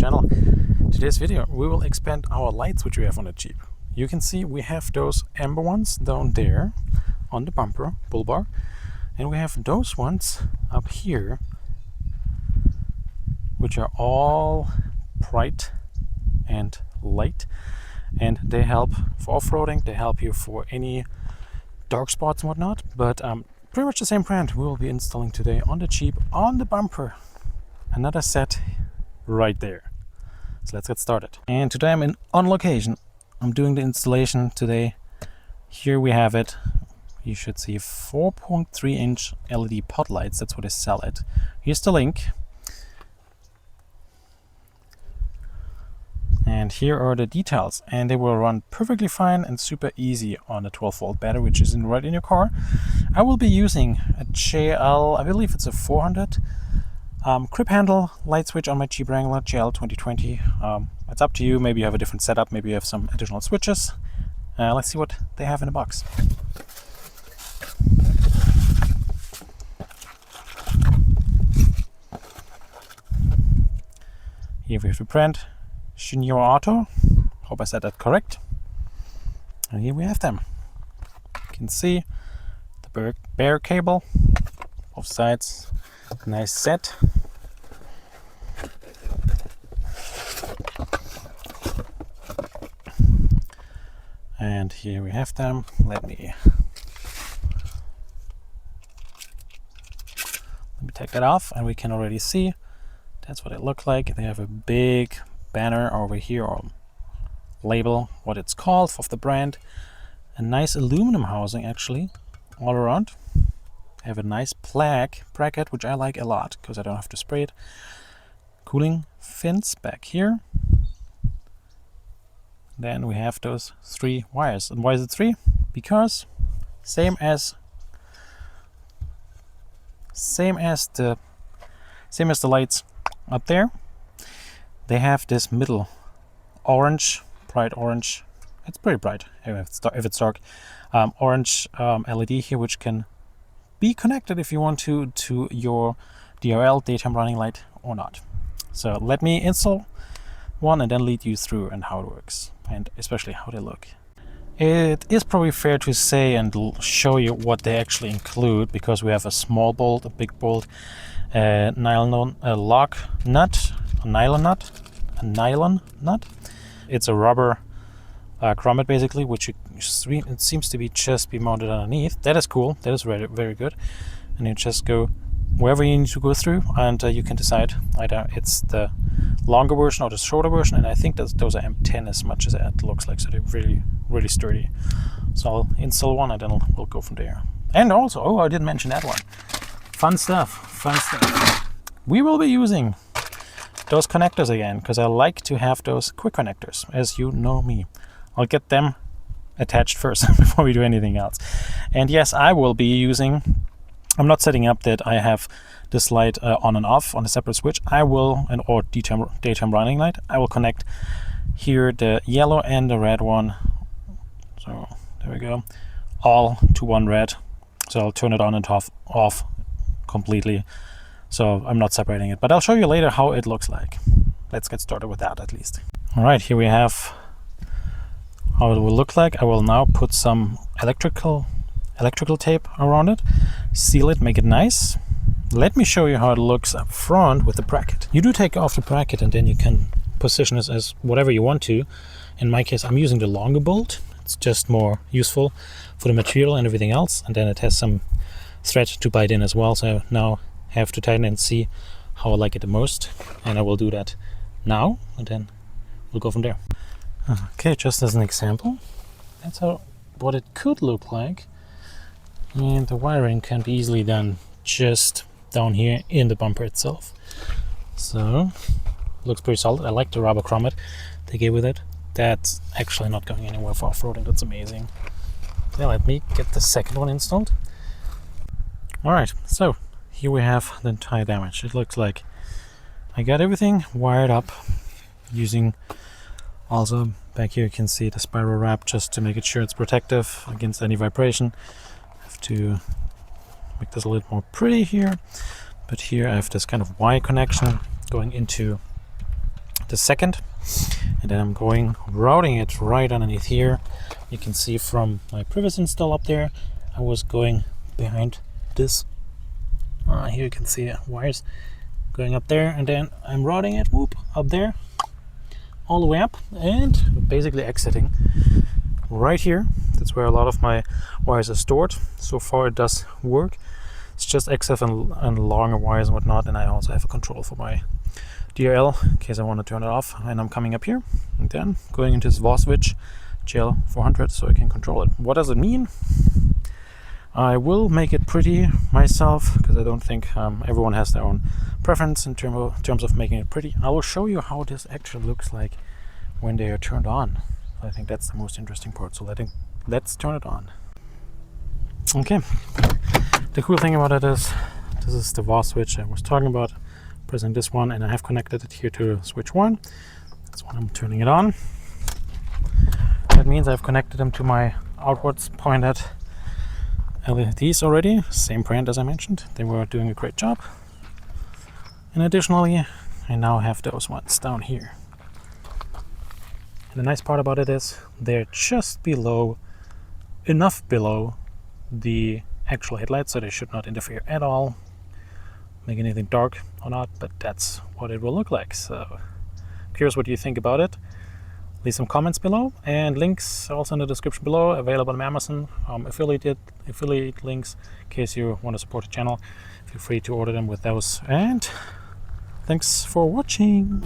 channel. Today's video we will expand our lights which we have on the Jeep. You can see we have those amber ones down there on the bumper, bull bar, and we have those ones up here which are all bright and light, and they help for off-roading, they help you for any dark spots and whatnot, but pretty much the same brand we will be installing today on the Jeep, on the bumper. Another set right there. So let's get started. And today I'm on location. I'm doing the installation today. Here we have it. You should see 4.3 inch LED pod lights. That's what they sell it. Here's the link. And here are the details. And they will run perfectly fine and super easy on a 12-volt battery, which is right in your car. I will be using a JL, I believe it's a 400 grip handle light switch on my Jeep Wrangler JL 2020. It's up to you. Maybe you have a different setup. Maybe you have some additional switches. Let's see what they have in the box. Here we have the brand SHNJAUTO. Hope I said that correct. And here we have them. You can see the bare cable, both sides. Nice set. And here we have them. Let me take that off, and we can already see that's what it looks like. They have a big banner over here, or label what it's called of the brand. A nice aluminum housing actually all around. Have a nice bracket, which I like a lot because I don't have to spray it. Cooling fins back here. Then we have those 3 wires. And why is it 3? Because same as the lights up there, they have this middle orange, bright orange. It's pretty bright if it's dark. Orange LED here, which can be connected if you want to your DRL, daytime running light, or not. So let me install one and then lead you through and how it works, and especially how they look. It is probably fair to say and show you what they actually include, because we have a small bolt, a big bolt, a nylon lock nut, a nylon nut. It's a rubber grommet basically, which it seems to be just be mounted underneath. That is cool. That is very, very good. And you just go wherever you need to go through, and you can decide either it's the longer version or the shorter version. And I think that those are M10 as much as it looks like, so they're really, really sturdy. So I'll install one and then we'll go from there. And also, oh, I didn't mention that one. Fun stuff. We will be using those connectors again, because I like to have those quick connectors, as you know me. I'll get them attached first before we do anything else. And yes, I will be using, I'm not setting up that I have this light on and off on a separate switch. I will, or daytime running light, I will connect here the yellow and the red one. So there we go, all to one red. So I'll turn it on and off completely. So I'm not separating it, but I'll show you later how it looks like. Let's get started with that at least. All right, here we have how it will look like. I will now put some electrical tape around it, seal it, make it nice. Let me show you how it looks up front with the bracket. You do take off the bracket and then you can position it as whatever you want to. In my case, I'm using the longer bolt. It's just more useful for the material and everything else. And then it has some thread to bite in as well. So now I have to tighten and see how I like it the most. And I will do that now, and then we'll go from there. Okay, just as an example, that's what it could look like. And the wiring can be easily done just down here in the bumper itself. So, looks pretty solid. I like the rubber grommet they gave with it. That's actually not going anywhere for off-roading. That's amazing. Yeah, let me get the second one installed. Alright, so here we have the entire damage. It looks like I got everything wired up using, also back here you can see the spiral wrap just to make it sure it's protective against any vibration. I have to make this a little more pretty here, but here I have this kind of Y connection going into the second, and then I'm going routing it right underneath here. You can see from my previous install up there, I was going behind this. Here you can see wires going up there, and then I'm routing it, whoop, up there, all the way up, and basically exiting right here. That's where a lot of my wires are stored. So far it does work. It's just XF and longer wires and whatnot, and I also have a control for my DRL in case I want to turn it off. And I'm coming up here and then going into this Voswitch JL 400 so I can control it. What does it mean? I will make it pretty myself because I don't think everyone has their own preference in terms of making it pretty. I will show you how this actually looks like when they are turned on. I think that's the most interesting part. So let's turn it on. Okay. The cool thing about it is this is the Voswitch I was talking about. Pressing this one, and I have connected it here to switch 1. That's when I'm turning it on. That means I've connected them to my outwards pointed LEDs already, same brand as I mentioned. They were doing a great job. And additionally, I now have those ones down here. And the nice part about it is they're just below, enough below the actual headlights, so they should not interfere at all, make anything dark or not, but that's what it will look like. So curious what you think about it. Leave some comments below, and links also in the description below, available on Amazon, affiliate links in case you want to support the channel. Feel free to order them with those, and thanks for watching.